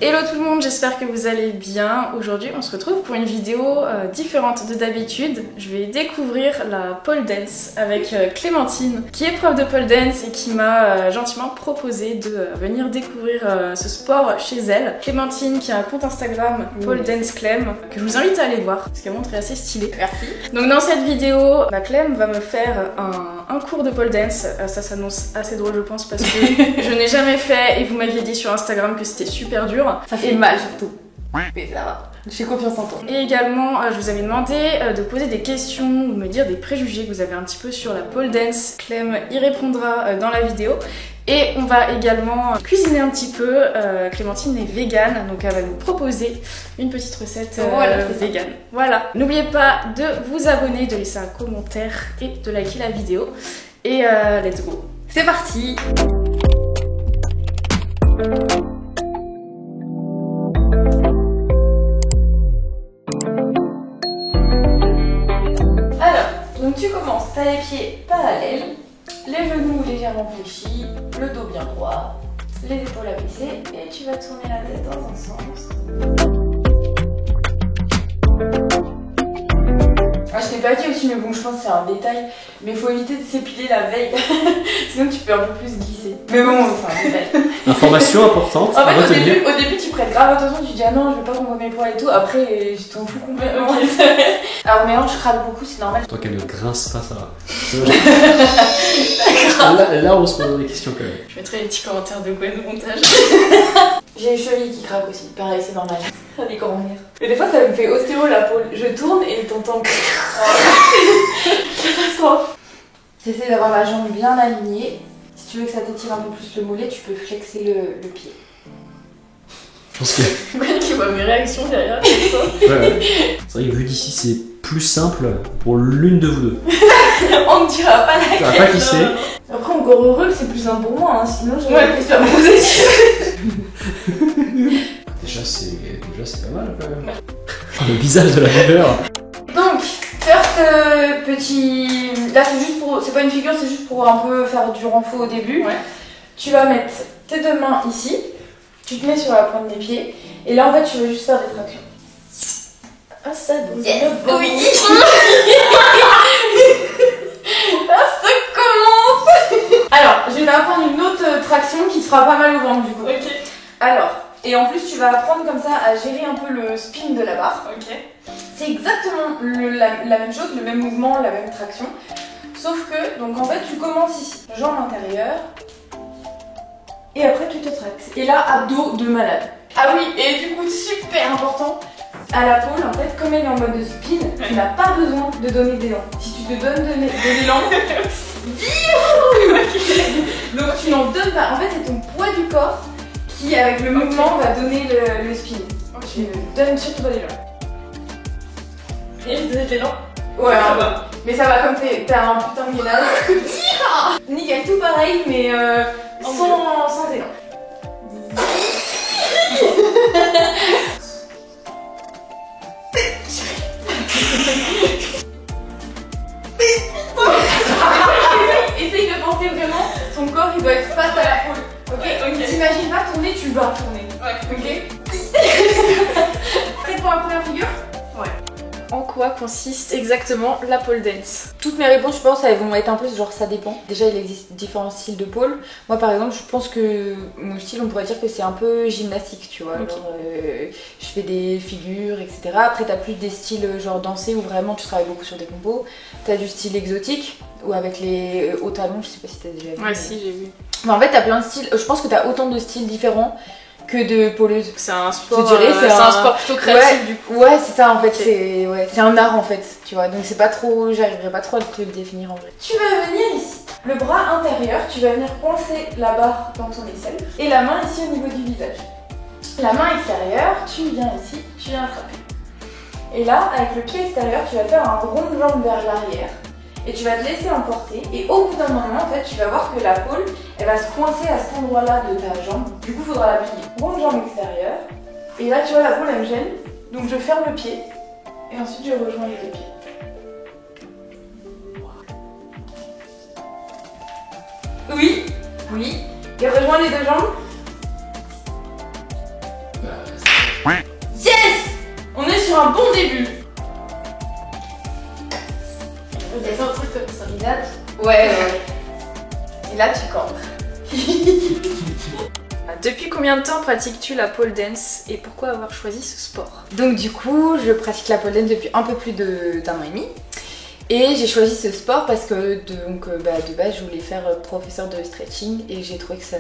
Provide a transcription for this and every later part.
Hello tout le monde, j'espère que vous allez bien. Aujourd'hui on se retrouve pour une vidéo différente de d'habitude. Je vais découvrir la pole dance avec Clémentine qui est prof de pole dance et qui m'a gentiment proposé de venir découvrir ce sport chez elle. Clémentine qui a un compte Instagram pole dance Clem que je vous invite à aller voir parce qu'elle montre est assez stylée. Merci. Donc dans cette vidéo, Clem va me faire un cours de pole dance. Ça s'annonce assez drôle je pense parce que je n'ai jamais fait et vous m'aviez dit sur Instagram que c'était super dur. Ça fait mal surtout. Mais ça va. J'ai confiance en toi. Et également, je vous avais demandé de poser des questions ou de me dire des préjugés que vous avez un petit peu sur la pole dance. Clem y répondra dans la vidéo. Et on va également cuisiner un petit peu. Clémentine est végane, donc elle va nous proposer une petite recette végane. Voilà. N'oubliez pas de vous abonner, de laisser un commentaire et de liker la vidéo. Et let's go. C'est parti. Donc tu commences, t'as les pieds parallèles, les genoux légèrement fléchis, le dos bien droit, les épaules abaissées et tu vas tourner la tête dans un sens. Ah, je t'ai pas dit aussi, mais bon, je pense que c'est un détail, mais il faut éviter de s'épiler la veille, sinon tu peux un peu plus glisser. Mais bon, c'est un détail. Information importante En à fait, retenir. au début, tu prêtes grave attention, tu dis ah non, je veux pas qu'on voit mes poils et tout. Après, je t'en fous complètement. Alors, mes hanches râlent beaucoup, c'est normal. Tant qu'elle ne grince pas, ça va. Là, on se pose des questions quand même. Je mettrai les petits commentaires de Gwen au montage. J'ai les chevilles qui craquent aussi, pareil, c'est normal. Ça des grands nerfs. Mais des fois, ça me fait ostéo la peau. Je tourne et t'entends. Catastrophe. J'essaie d'avoir la jambe bien alignée. Si tu veux que ça t'étire un peu plus le mollet, tu peux flexer le pied. Je pense que. Gwen qui voit mes réactions derrière. Ouais. C'est vrai que vu d'ici, c'est plus simple pour l'une de vous deux. On ne dira pas Tu laquelle. vas pas qui c'est. Après, encore heureux, c'est plus simple pour moi, hein. Sinon j'aurais pu faire mon Déjà, c'est pas mal quand même. Oh, le visage de la douleur. Donc, first petit. Là, c'est juste pour. C'est pas une figure, c'est juste pour un peu faire du renfort au début. Ouais. Tu vas mettre tes deux mains ici. Tu te mets sur la pointe des pieds. Et là, en fait, tu veux juste faire des tractions. Ah, ça donne le oui. Ah, ça commence. Alors, je vais t'apprendre une autre traction qui te fera pas mal au ventre du coup. Ok. Alors, et en plus, tu vas apprendre comme ça à gérer un peu le spin de la barre. Ok. C'est exactement la même chose, le même mouvement, la même traction. Sauf que, donc en fait, tu commences ici, jambe intérieure. Et après, tu te tractes. Et là, abdos de malade. Ah oui, et du coup, super important, à la pole, en fait, comme elle est en mode spin, tu n'as pas besoin de donner d'élan. Si tu te donnes de l'élan, donc tu n'en donnes pas. En fait, c'est ton poids du corps qui, avec le mouvement, va donner le spin. Tu ne donnes surtout pas d'élan. Et je donnais de l'élan. Ouais, ça va. Mais ça va comme t'as un putain de gainage. Nickel, tout pareil, mais sans élan. Essaye de penser vraiment, ton corps il doit être face à la pole. Ok. T'imagines pas tourner, tu vas tourner. Ouais. Ok. Prête pour la première figure? Ouais. En quoi consiste exactement la pole dance? Toutes mes réponses, je pense, elles vont être un peu genre ça dépend. Déjà, il existe différents styles de pole. Moi, par exemple, je pense que mon style, on pourrait dire que c'est un peu gymnastique, tu vois. Okay. Genre, je fais des figures, etc. Après, t'as plus des styles genre dansés où vraiment tu travailles beaucoup sur des combos. T'as du style exotique ou avec les hauts talons, je sais pas si t'as déjà vu. Ouais, si, j'ai vu. Mais en fait, t'as plein de styles. Je pense que t'as autant de styles différents que de poleuses. C'est un sport, je dirais, c'est un sport plutôt créatif du coup. Ouais, c'est ça en fait, c'est un art en fait, tu vois. Donc c'est pas trop, j'arriverai pas trop à te le définir en vrai. Tu vas venir ici, le bras intérieur, tu vas venir coincer la barre dans ton aisselle et la main ici au niveau du visage. La main extérieure, tu viens ici, tu viens attraper. Et là, avec le pied extérieur, tu vas faire un rond de jambe vers l'arrière. Et tu vas te laisser emporter et au bout d'un moment en fait tu vas voir que la pole elle va se coincer à cet endroit là de ta jambe, du coup il faudra la plier. Rond de jambe extérieure et là tu vois la pole elle me gêne donc je ferme le pied et ensuite je rejoins les deux pieds. Oui, et rejoins les deux jambes. Yes! On est sur un bon début. C'est un truc comme ça. Et là, ouais. Et là, tu camps. Depuis combien de temps pratiques-tu la pole dance et pourquoi avoir choisi ce sport? Donc du coup, je pratique la pole dance depuis un peu plus d'un an et demi. Et j'ai choisi ce sport parce que de base je voulais faire professeur de stretching et j'ai trouvé que ça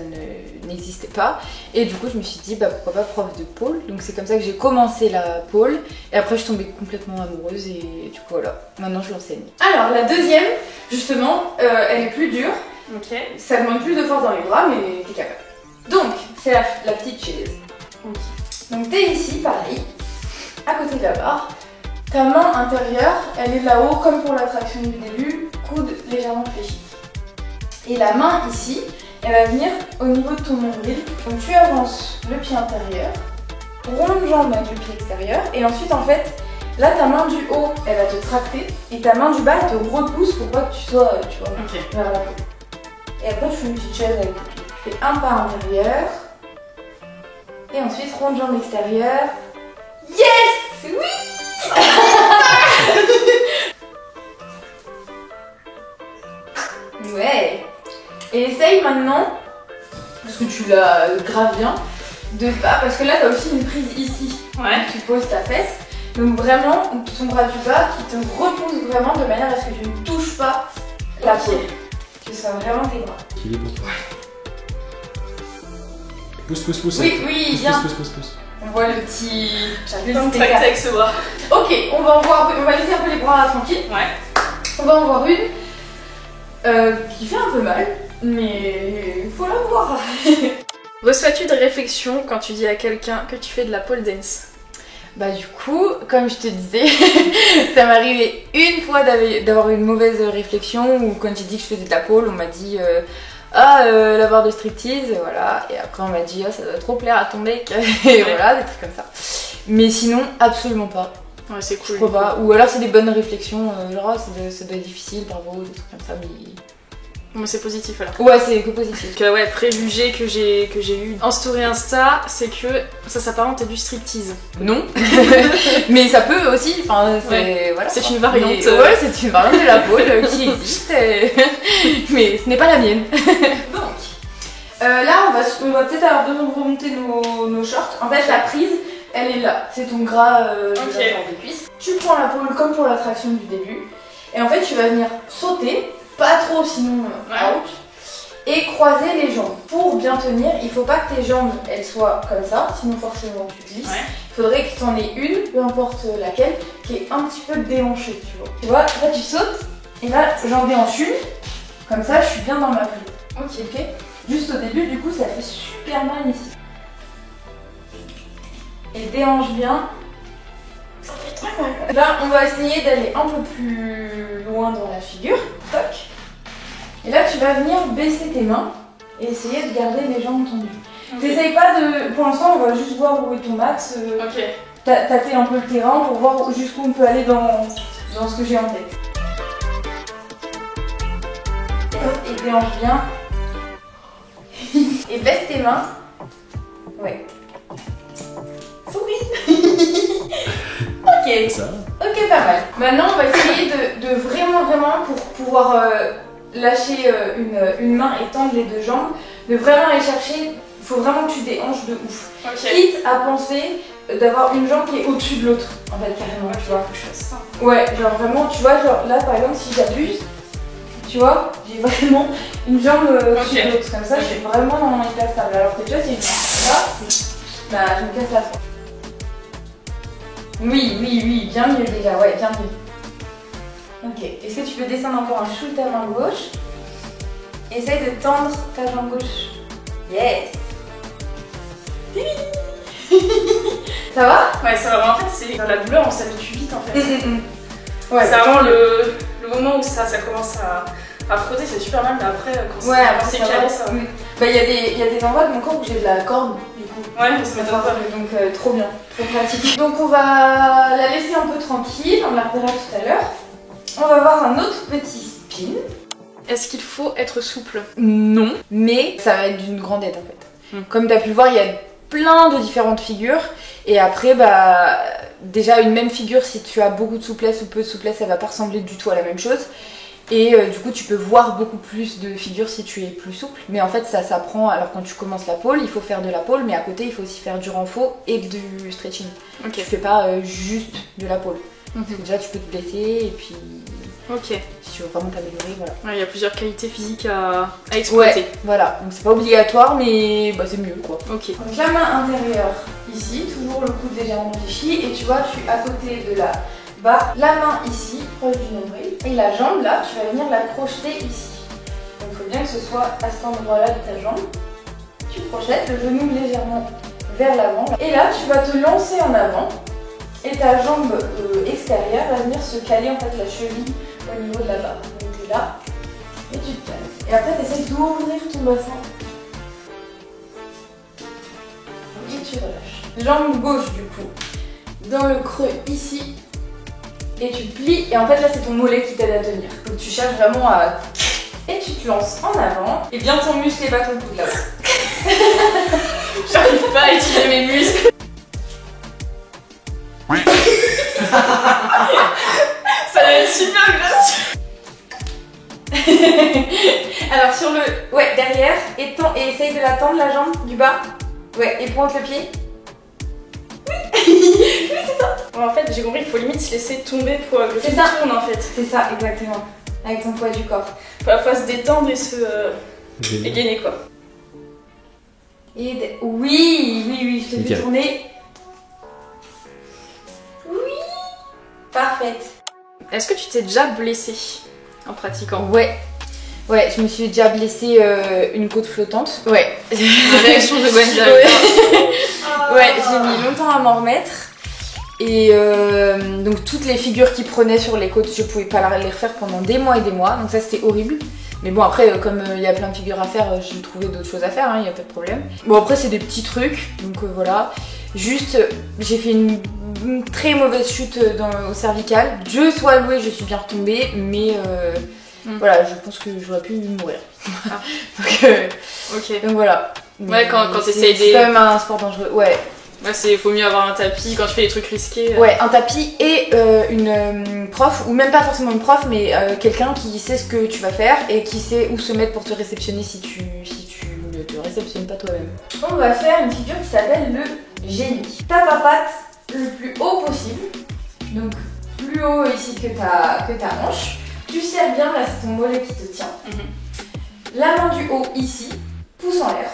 n'existait pas. Et du coup je me suis dit pourquoi pas prof de pole. Donc c'est comme ça que j'ai commencé la pole et après je suis tombée complètement amoureuse et du coup voilà, maintenant je l'enseigne. Alors la deuxième, justement, elle est plus dure. Ok. Ça demande plus de force dans les bras mais t'es capable. Donc c'est la petite chaise. Okay. Donc t'es ici, pareil, à côté de la barre. Ta main intérieure, elle est là-haut comme pour la traction du début, coude légèrement fléchi. Et la main ici, elle va venir au niveau de ton nombril. Donc tu avances le pied intérieur, ronde jambe avec le pied extérieur. Et ensuite en fait, là ta main du haut, elle va te tracter. Et ta main du bas, elle te repousse pour pas que tu sois vers la peau. Et après tu fais une petite chaise avec tes pieds. Tu fais un pas intérieur. Et ensuite ronde jambe extérieure. Yes! Oui! Ouais. Et essaye maintenant, parce que tu l'as grave bien, parce que là t'as aussi une prise ici. Ouais. Tu poses ta fesse. Donc vraiment, ton bras du bas qui te repousse vraiment de manière à ce que tu ne touches pas la peau. Que ce soit vraiment tes bras. Il est pour toi. Pousse. Oui, bien. Pousse. On voit le petit... J'arrive pas à me tracter avec ce bras. Ok, on va laisser un peu les bras tranquilles. Ouais. On va en voir une qui fait un peu mal, mais faut la voir. Reçois-tu des réflexions quand tu dis à quelqu'un que tu fais de la pole dance? Bah du coup, comme je te disais, ça m'est arrivé une fois d'avoir une mauvaise réflexion ou quand j'ai dit que je faisais de la pole, on m'a dit la barre de striptease, et voilà. Et après on m'a dit ça doit trop plaire à ton mec, et voilà, des trucs comme ça. Mais sinon, absolument pas. Ouais, c'est cool. Je crois pas. Ou alors c'est des bonnes réflexions, genre ça doit être difficile, bravo, des trucs comme ça, mais... Bon, c'est positif alors. Ouais, c'est que positif. Donc, ouais, préjugé que j'ai eu en story Insta, c'est que ça s'apparente à du striptease. Non, mais ça peut aussi, enfin c'est... Voilà. C'est une variante. Ouais, c'est une variante de la pole qui existe, mais ce n'est pas la mienne. Donc, là on va peut-être avoir besoin de remonter nos shorts. En fait la prise, elle est là, c'est ton gras des cuisses. Tu prends la pole comme pour la traction du début, et en fait tu vas venir sauter, pas trop sinon out, et croiser les jambes. Pour bien tenir, il faut pas que tes jambes elles soient comme ça, sinon forcément tu glisses. Il faudrait que tu en aies une, peu importe laquelle, qui est un petit peu déhanchée, tu vois. Tu vois, là tu sautes, et là j'en déhanche une, comme ça je suis bien dans ma prise. Ok. Juste au début, du coup ça fait super mal ici. Et déhanche bien. Ça fait très mal. Là on va essayer d'aller un peu plus loin dans la figure. Toc. Et là tu vas venir baisser tes mains et essayer de garder les jambes tendues. T'essayes pas de... Pour l'instant on va juste voir où est ton max. Tâter un peu le terrain pour voir jusqu'où on peut aller dans ce que j'ai en tête. Et déhanche bien. Et baisse tes mains. Ouais. Souris. Ok. Ça. Ok, pas mal. Maintenant, on va essayer de vraiment, pour pouvoir lâcher une main et tendre les deux jambes, de vraiment aller chercher. Il faut vraiment que tu déhanches de ouf. Quitte à penser d'avoir une jambe qui est au-dessus de l'autre. En fait, carrément, tu vois. Faut que je fasse ça. Ouais, genre vraiment, tu vois, genre là par exemple, si j'abuse, tu vois, j'ai vraiment une jambe au-dessus de l'autre. Comme ça, je suis vraiment dans mon état stable. Alors que tu vois, si je fais là, je me casse la soie. Oui, bien mieux déjà, ouais, bien mieux. Ok, est-ce que tu peux descendre encore un chou ta main gauche? Essaye de tendre ta jambe gauche. Yes. Ça va? Ouais, ça va. En fait, c'est dans la douleur, on s'habitue vite en fait. Ouais, c'est vraiment le moment où ça commence à frotter, c'est super mal, mais après, quand c'est calé, ça va. Bah, il y a des endroits de mon corps où j'ai de la corde, du coup. Ouais, ça m'étonne pas. Donc, trop bien, trop pratique. Donc, on va la laisser un peu tranquille, on la reverra tout à l'heure. On va voir un autre petit spin. Est-ce qu'il faut être souple? Non, mais ça va être d'une grande aide en fait. Comme tu as pu le voir, il y a plein de différentes figures. Et après, bah, déjà une même figure, si tu as beaucoup de souplesse ou peu de souplesse, elle va pas ressembler du tout à la même chose. Et du coup, tu peux voir beaucoup plus de figures si tu es plus souple. Mais en fait, ça s'apprend. Alors, quand tu commences la pole, il faut faire de la pole, mais à côté, il faut aussi faire du renfort et du stretching. Tu fais pas juste de la pole. Parce que déjà, tu peux te blesser et puis. Si tu veux vraiment t'améliorer, voilà. Ouais, il y a plusieurs qualités physiques à exploiter. Ouais, voilà. Donc, c'est pas obligatoire, mais bah, c'est mieux, quoi. Ok. Donc, la main intérieure, ici, toujours le coude légèrement fléchi. Et tu vois, je suis à côté de la barre. La main ici, proche du nombril. Et la jambe, là, tu vas venir la crocheter ici. Donc, il faut bien que ce soit à cet endroit-là de ta jambe. Tu crochettes le genou légèrement vers l'avant. Et là, tu vas te lancer en avant. Et ta jambe extérieure va venir se caler en fait la cheville au niveau de la barre. Donc tu es là et tu te cales. Et après tu essaies d'ouvrir ton bassin. Et tu relâches. Jambe gauche du coup. Dans le creux ici. Et tu plies. Et en fait là c'est ton mollet qui t'aide à tenir. Donc tu cherches vraiment à... Et tu te lances en avant. Et bien ton muscle et pas ton coude là-haut. J'arrive pas à utiliser mes muscles. Ça va être super gracieux. Alors sur le... Ouais, derrière, et essaye de la tendre la jambe du bas. Ouais, et pointe le pied. Oui, c'est ça. Ouais, en fait, j'ai compris qu'il faut limite se laisser tomber pour que le film tourne en fait. C'est ça, exactement. Avec ton poids du corps. Faut à la fois se détendre et se... et gainer quoi. Et oui, je t'ai vu tourner. Parfaite. Est-ce que tu t'es déjà blessée en pratiquant? Ouais, je me suis déjà blessée une côte flottante. Ouais. La réaction de Gwen. Ouais, j'ai mis longtemps à m'en remettre. Et donc toutes les figures qui prenaient sur les côtes, je pouvais pas les refaire pendant des mois et des mois. Donc ça c'était horrible. Mais bon après comme il y a plein de figures à faire, j'ai trouvé d'autres choses à faire, il n'y a pas de problème. Bon après c'est des petits trucs, donc voilà. Juste j'ai fait une très mauvaise chute au cervical. Dieu soit loué, je suis bien retombée, mais voilà, je pense que j'aurais pu mourir. donc voilà. Ouais, quand t'essayes C'est quand même un sport dangereux, ouais. Ouais, faut mieux avoir un tapis quand tu fais des trucs risqués. Ouais, un tapis et une prof, ou même pas forcément une prof, mais quelqu'un qui sait ce que tu vas faire et qui sait où se mettre pour te réceptionner si tu ne te réceptionnes pas toi-même. On va faire une figure qui s'appelle le génie. Tape à patte le plus haut possible, donc plus haut ici que ta hanche. Tu serres bien, là c'est ton mollet qui te tient. La main du haut ici, pouce en l'air.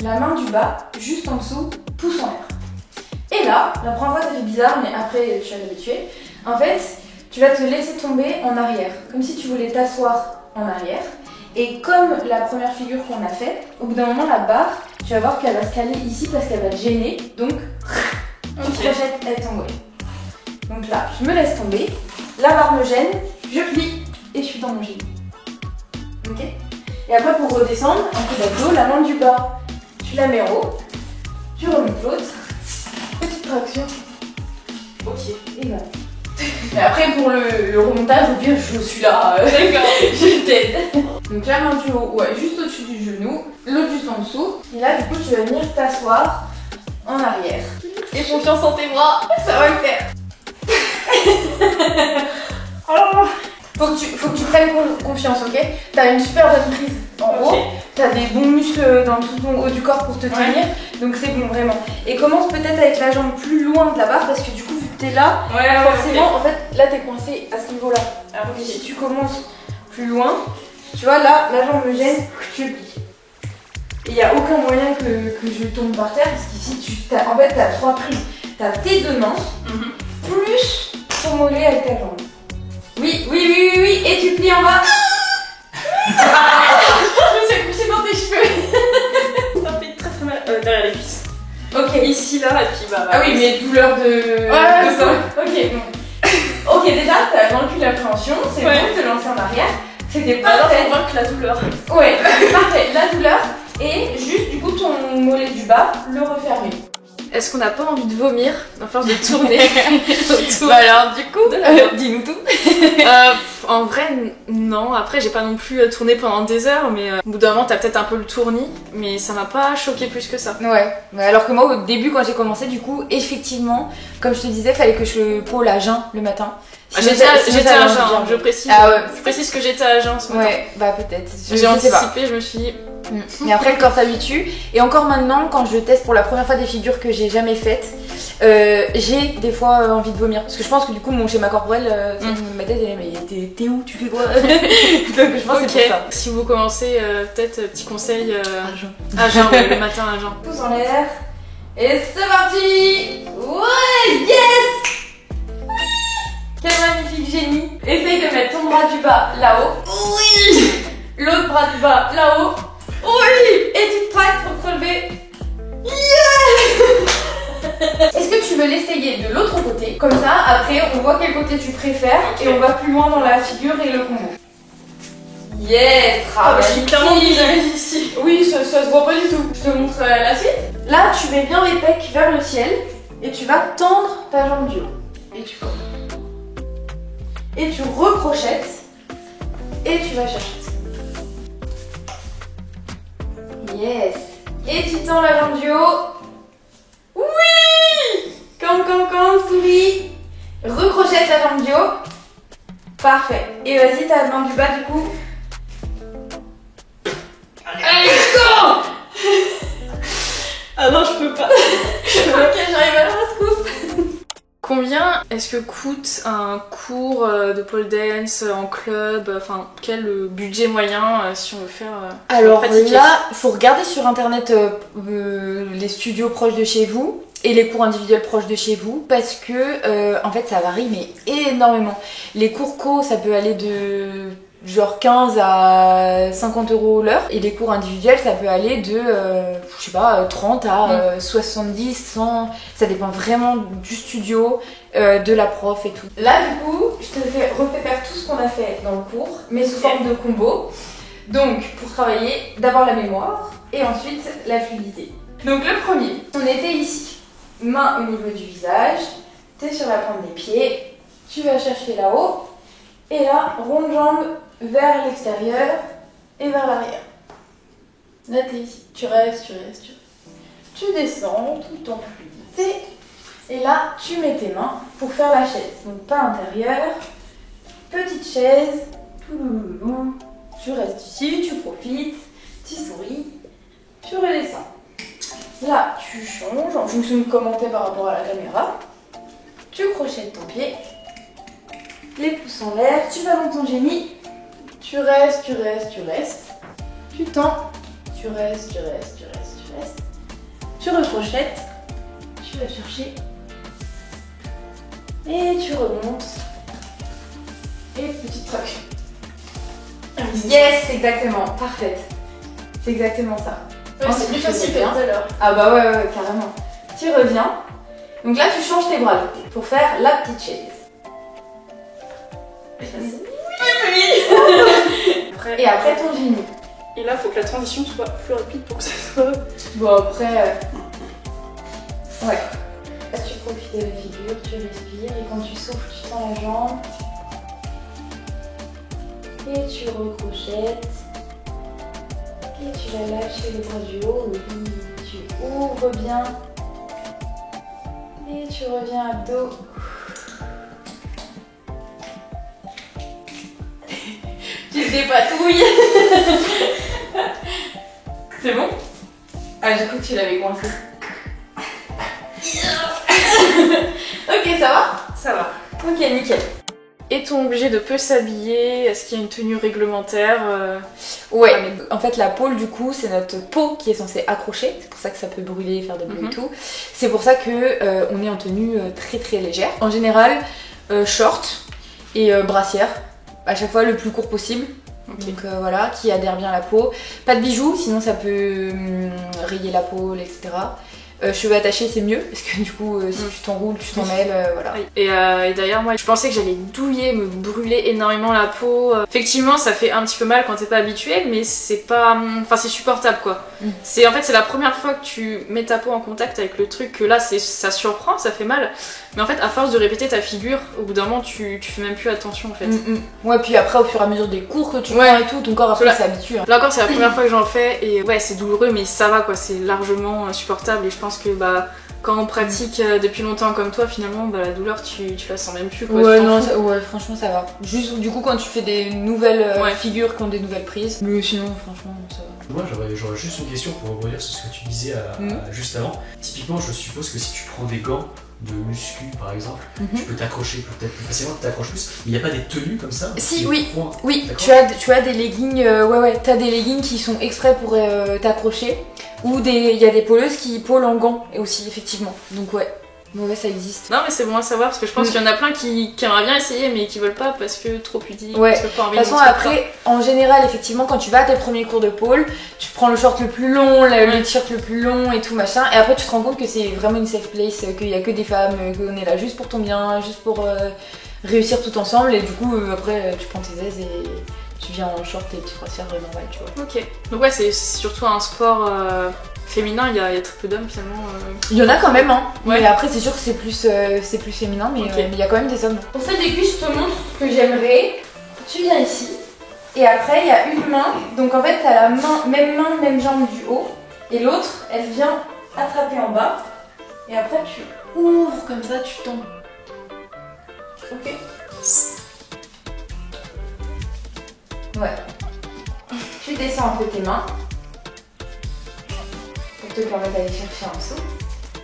La main du bas, juste en dessous, pouce en l'air. Et là, la première fois ça fait bizarre, mais après tu vas t'habituer. En fait, tu vas te laisser tomber en arrière, comme si tu voulais t'asseoir en arrière. Et comme la première figure qu'on a faite, au bout d'un moment la barre, tu vas voir qu'elle va se caler ici parce qu'elle va te gêner. Donc, tu projettes avec ton mollet. Donc là, je me laisse tomber, la barre me gêne, je plie et je suis dans mon génie. Ok? Et après pour redescendre, un peu d'abdos, la main du bas, tu la mets en haut, tu remontes l'autre. Petite traction. Ok, et voilà. Et après pour le remontage, au pire je suis là, d'accord, je t'aide. Donc la main du haut, ouais, juste au-dessus du genou, l'autre juste en dessous. Et là du coup tu vas venir t'asseoir en arrière. Et confiance en tes bras, ça va le faire. Oh. Faut que tu prennes confiance, ok? T'as une super bonne prise en haut, t'as des bons muscles dans tout ton haut du corps pour te tenir, donc c'est bon vraiment. Et commence peut-être avec la jambe plus loin de la barre parce que du coup vu que t'es là, forcément en fait là t'es coincé à ce niveau-là. Donc si tu commences plus loin, tu vois là la jambe me gêne, je plie. Et il n'y a aucun moyen que je tombe par terre parce qu'ici en fait t'as 3 prises. T'as tes 2 mains, plus ton mollet avec ta jambe. Oui, et tu plies en bas. Je me suis couchée dans tes cheveux. Ça fait très très mal derrière les cuisses. Ok. Ici, là, et puis bah... Ah oui, mais douleur de... Ouais, ça. Ok, bon. Ok, déjà, t'as vaincu l'appréhension, c'est bon de te lancer en arrière. C'était Alors, parfait. faut vaincre la douleur. Ouais, parfait, la douleur. Et juste, du coup, ton mollet du bas, le refermer. Est-ce qu'on n'a pas envie de vomir à force de tourner autour? Bah alors, du coup, dis-nous tout. En vrai, non. Après, j'ai pas non plus tourné pendant des heures, mais au bout d'un moment, t'as peut-être un peu le tournis, mais ça m'a pas choqué plus que ça. Ouais, alors que moi au début quand j'ai commencé du coup, effectivement, comme je te disais, fallait que je pôle à jeun le matin. J'étais à jeun, je précise. Ah ouais. Je précise que j'étais à jeun ce matin. Ouais, bah peut-être. J'ai anticipé, je me suis dit... Mais après le corps s'habitue. Et encore maintenant, quand je teste pour la première fois des figures que j'ai jamais faites, j'ai des fois envie de vomir. Parce que je pense que du coup mon schéma corporel, ma tête est mais t'es où? Tu fais quoi? Donc je pense que c'est pour ça. Si vous commencez, peut-être petit conseil À jeun. à jeun, ouais, le matin à jeun. Pouce en l'air. Et c'est parti! Ouais! Yes! Quel magnifique génie! Essaye de mettre ton bras du bas là-haut. Oui! L'autre bras du bas là-haut. Oui! Et tu te tractes pour te relever. Yeah! Est-ce que tu veux l'essayer de l'autre côté? Comme ça, après, on voit quel côté tu préfères et on va plus loin dans la figure et le combo. Yes! Je suis clairement mise ici. Oui, ça se voit pas du tout. Je te montre la suite. Là, tu mets bien les pecs vers le ciel et tu vas tendre ta jambe du haut. Et tu formes. Et tu recrochettes et tu vas chercher. Yes. Et tu tends la jambe du haut. Oui! Quand, souris. Recrochette la jambe du haut. Parfait. Et vas-y, ta main du bas du coup. Allez, go! Ah non, je peux pas. Ok, j'arrive à la rescousse. Combien est-ce que coûte un cours de pole dance en club? Enfin, quel budget moyen si on veut faire Alors pratiquer? là, il faut regarder sur internet les studios proches de chez vous et les cours individuels proches de chez vous parce que en fait ça varie mais énormément. Les cours co ça peut aller de genre 15 à 50 € l'heure et les cours individuels ça peut aller de je sais pas 30 à 70, 100, ça dépend vraiment du studio, de la prof et tout. Là du coup je te refais faire tout ce qu'on a fait dans le cours mais sous forme de combo. Donc pour travailler d'abord la mémoire et ensuite la fluidité. Donc le premier, on était ici, main au niveau du visage, t'es sur la pointe des pieds, tu vas chercher là-haut et là ronde jambe vers l'extérieur et vers l'arrière. Là t'es ici, tu restes. Tu descends tout en fluidité et là tu mets tes mains pour faire la chaise. Donc pas intérieur, petite chaise, tout louloulou. Tu restes ici, tu profites, tu souris, tu redescends. Là, tu changes en fonction de comment t'es par rapport à la caméra. Tu crochettes ton pied, les pouces en l'air, tu vas dans ton génie. Tu restes. Tu tends, tu restes. Tu recrochettes, tu vas chercher. Et tu remontes. Et petite traction. Yes, exactement, parfaite. C'est exactement ça. Ouais, c'est plus facile que tout à l'heure. Ah bah ouais, carrément. Tu reviens. Donc là, tu changes tes bras pour faire la petite chaise. Et après ton génie. Et là, il faut que la transition soit plus rapide pour que ça soit... Bon après... Ouais. Là, tu profites de la figure, tu respires et quand tu souffles, tu tends la jambe. Et tu recrochettes. Et tu vas lâcher les bras du haut. Oui, tu ouvres bien. Et tu reviens à dos. Tu te dépatouilles. C'est bon? Ah, j'ai cru que tu l'avais coincé. Ok, ça va? Ça va. Ok, nickel. Est-on obligé de peu s'habiller? Est-ce qu'il y a une tenue réglementaire? Ouais, en fait la pôle du coup c'est notre peau qui est censée accrocher, c'est pour ça que ça peut brûler, faire de bruit et tout. C'est pour ça que on est en tenue très légère. En général, short et brassière, à chaque fois le plus court possible. Okay. Donc voilà, qui adhère bien à la peau. Pas de bijoux, sinon ça peut rayer la peau, etc. cheveux attachés c'est mieux parce que du coup si tu t'enroules, tu t'en mêles, voilà. Et d'ailleurs moi je pensais que j'allais douiller, me brûler énormément la peau. Effectivement ça fait un petit peu mal quand t'es pas habitué, mais c'est pas... Enfin c'est supportable quoi. En fait c'est la première fois que tu mets ta peau en contact avec le truc que là ça surprend, ça fait mal. Mais en fait à force de répéter ta figure, au bout d'un moment tu fais même plus attention en fait. Ouais, puis après au fur et à mesure des cours que tu prends et tout, ton corps après s'habitue. Hein. Là encore c'est la première fois que j'en fais et ouais c'est douloureux mais ça va quoi, c'est largement supportable et je pense que bah quand on pratique depuis longtemps comme toi finalement bah la douleur tu la sens même plus quoi. Ouais non ouais franchement ça va. Juste du coup quand tu fais des nouvelles figures qui ont des nouvelles prises, mais sinon franchement ça va. Moi j'aurais juste une question pour rebondir sur ce que tu disais juste avant. Typiquement je suppose que si tu prends des gants de muscu par exemple, tu peux t'accrocher peut-être plus facilement, tu t'accroches plus. Il n'y a pas des tenues comme ça? Si oui, tu as des leggings, t'as des leggings qui sont exprès pour t'accrocher, ou il y a des poleuses qui polent en gants aussi effectivement. Donc ouais, ça existe. Non mais c'est bon à savoir parce que je pense qu'il y en a plein qui aimeraient bien essayer mais qui veulent pas parce que trop pudiques, ouais. pas envie de toute façon après, en général effectivement quand tu vas à tes premiers cours de pole, tu prends le short le plus long, le t-shirt le plus long et tout machin, et après tu te rends compte que c'est vraiment une safe place, qu'il y a que des femmes, qu'on est là juste pour ton bien, juste pour réussir tout ensemble, et du coup après tu prends tes aises et tu viens en short et tu transfères normal, tu vois. Ok, donc ouais c'est surtout un sport féminin, il y a très peu d'hommes finalement. Il y en a quand même, hein. Ouais. Mais après c'est sûr que c'est plus féminin, mais il y a quand même des hommes. Pour celle des cuisses, je te montre ce que j'aimerais. Tu viens ici, et après il y a une main, donc en fait t'as la main, même jambe du haut, et l'autre elle vient attraper en bas, et après tu ouvres comme ça, tu tombes. Ok. Ouais. Tu descends un peu tes mains pour te permettre d'aller chercher en dessous.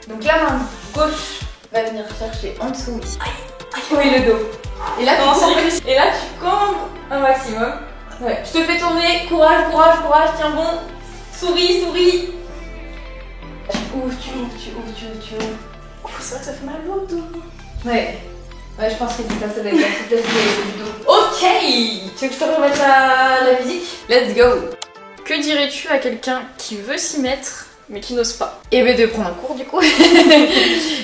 Donc la main gauche va venir chercher en dessous ici. Oui, le dos. Et là, tu cambres un maximum. Ouais. Je te fais tourner. Courage, tiens bon. Souris. Tu ouvres. C'est vrai que ça fait mal au dos. Ouais, je pense que c'est ça doit être la souplesse du dos. Ok. Tu veux que je te remette la musique? Let's go. Que dirais-tu à quelqu'un qui veut s'y mettre mais qui n'ose pas? Et bien de prendre un cours du coup.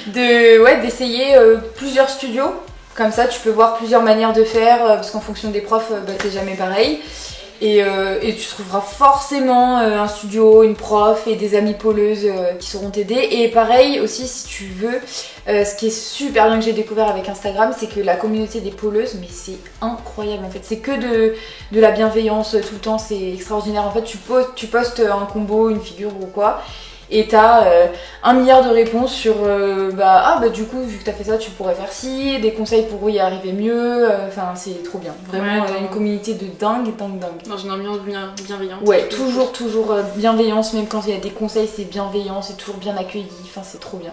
D'essayer plusieurs studios. Comme ça tu peux voir plusieurs manières de faire, parce qu'en fonction des profs c'est jamais pareil. Et tu trouveras forcément un studio, une prof et des amies poleuses qui sauront t'aider. Et pareil aussi si tu veux, ce qui est super bien que j'ai découvert avec Instagram, c'est que la communauté des poleuses, mais c'est incroyable en fait. C'est que de la bienveillance tout le temps, c'est extraordinaire. En fait tu postes un combo, une figure ou quoi, et t'as 1 milliard de réponses sur du coup vu que t'as fait ça tu pourrais faire ci, des conseils pour y arriver mieux, enfin c'est trop bien, vraiment une communauté de dingue. Dans une ambiance bienveillante. Ouais, toujours bienveillance, même quand il y a des conseils c'est bienveillant, c'est toujours bien accueilli, enfin c'est trop bien.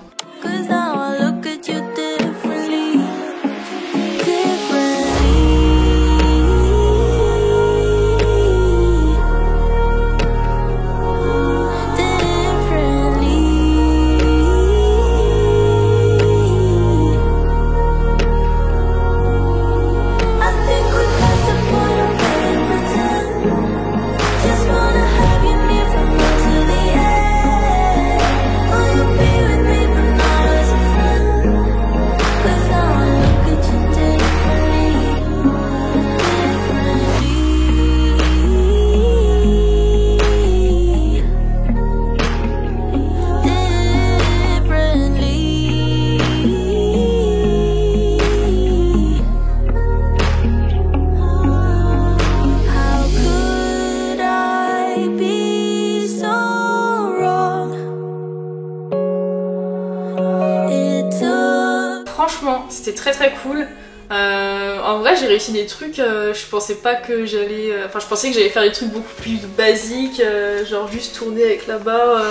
Franchement, c'était très cool. En vrai, j'ai réussi des trucs, je pensais pas que j'allais... Enfin, je pensais que j'allais faire des trucs beaucoup plus basiques, genre juste tourner avec la barre.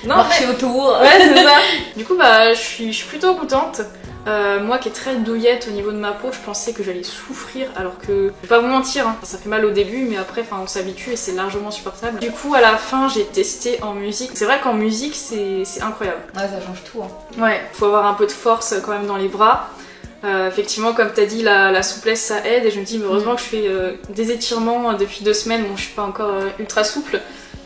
Non, marcher autour. Ouais, c'est ça. Du coup, je suis plutôt contente. Moi qui est très douillette au niveau de ma peau, je pensais que j'allais souffrir, alors que je vais pas vous mentir, hein, ça fait mal au début, mais après on s'habitue et c'est largement supportable. Du coup à la fin j'ai testé en musique. C'est vrai qu'en musique c'est incroyable. Ouais, ça change tout. Hein. Ouais, faut avoir un peu de force quand même dans les bras. Effectivement comme t'as dit la souplesse ça aide, et je me dis heureusement que je fais des étirements depuis 2 semaines. Bon, je suis pas encore ultra souple,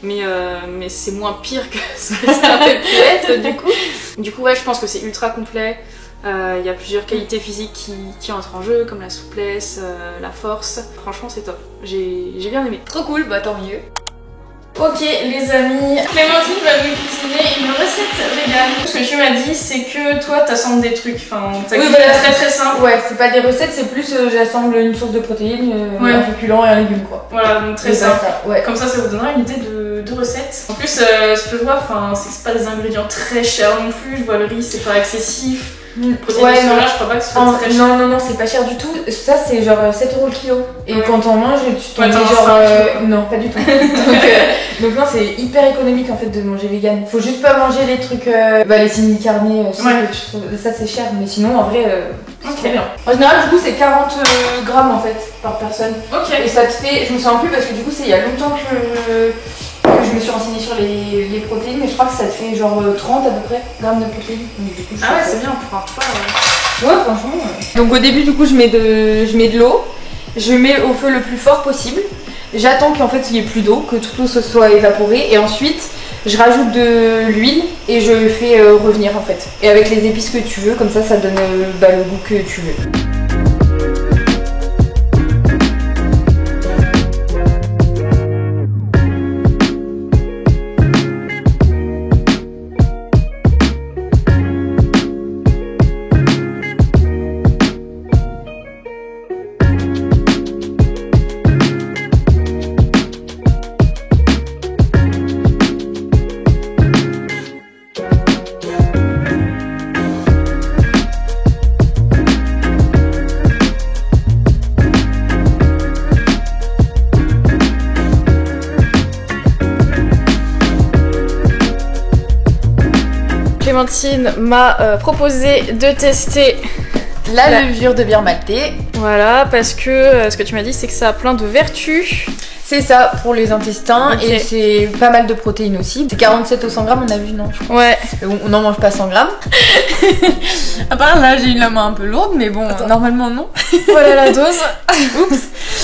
mais c'est moins pire que ce que ça aurait pu être du coup. Du coup ouais, je pense que c'est ultra complet. Il y a plusieurs qualités physiques qui entrent en jeu, comme la souplesse, la force. Franchement c'est top, j'ai bien aimé. Trop cool, bah tant mieux. Ok les amis, Clémentine va vous cuisiner une recette végane. Ce que tu m'as dit c'est que toi t'assembles des trucs, enfin ta cuisine est très simple. Ouais, c'est pas des recettes, c'est plus j'assemble une source de protéines, un féculent et un légume quoi. Voilà, donc très simple. Ouais. Comme ça vous donnera une idée de recette. En plus ce que je vois, c'est que c'est pas des ingrédients très chers non plus, je vois le riz c'est pas excessif. Ouais, non, là, je crois pas que ce soit très cher. Non, c'est pas cher du tout. Ça, c'est genre 7 € le kilo. Et quand on mange, tu t'en dis genre. Non, pas du tout. donc, non, c'est hyper économique en fait de manger vegan. Faut juste pas manger les trucs. Les semi-carnés, ça c'est cher. Mais sinon, en vrai, c'est très bien. En général, du coup, c'est 40 grammes en fait par personne. Ok. Et ça te fait. Je me souviens plus parce que du coup, c'est il y a longtemps que je me suis renseignée sur les protéines, mais je crois que ça te fait genre 30 à peu près grammes de protéines. Donc, du coup, ah ouais, c'est bien pour un repas. Ouais, franchement. Donc au début, du coup, je mets de l'eau, je mets au feu le plus fort possible. J'attends qu'en fait il n'y ait plus d'eau, que toute l'eau se soit évaporée, et ensuite je rajoute de l'huile et je fais revenir en fait. Et avec les épices que tu veux, comme ça donne le goût que tu veux. Clémentine m'a proposé de tester la levure de bière maltais. Voilà, parce que ce que tu m'as dit c'est que ça a plein de vertus. C'est ça, pour les intestins, et c'est pas mal de protéines aussi. C'est 47 au 100 grammes, on a vu, non? Ouais. On n'en mange pas 100 grammes. À part là, j'ai eu la main un peu lourde, mais bon, normalement non. Voilà la dose. Oups.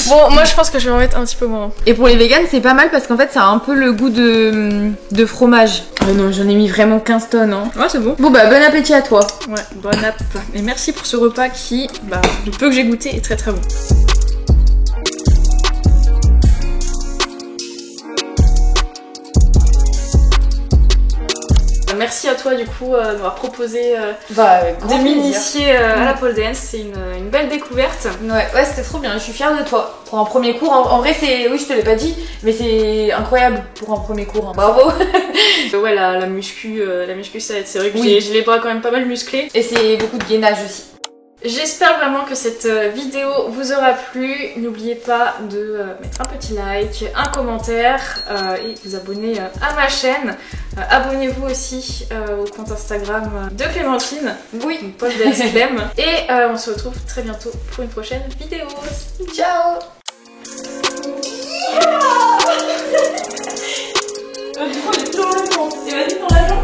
Bon, moi je pense que je vais en mettre un petit peu moins. Et pour les véganes, c'est pas mal parce qu'en fait, ça a un peu le goût de fromage. Oh non, j'en ai mis vraiment 15 tonnes. Hein. Ouais, c'est bon. Bon bah, bon appétit à toi. Ouais, bon app. Et merci pour ce repas qui, du peu que j'ai goûté, est très très bon. Merci à toi du coup de m'avoir proposé de m'initier à la pole dance, c'est une belle découverte. Ouais, c'était trop bien, je suis fière de toi. Pour un premier cours, en vrai c'est, oui je te l'ai pas dit, mais c'est incroyable pour un premier cours, hein. Bravo. Ouais, la muscu ça aide, c'est vrai que j'ai les bras quand même pas mal musclés. Et c'est beaucoup de gainage aussi. J'espère vraiment que cette vidéo vous aura plu. N'oubliez pas de mettre un petit like, un commentaire et vous abonner à ma chaîne. Abonnez-vous aussi au compte Instagram de Clémentine. Oui, Pole Dance Clem. Et on se retrouve très bientôt pour une prochaine vidéo. Ciao. Du coup, on est plus dans le temps. Et vas-y, prends la jambe.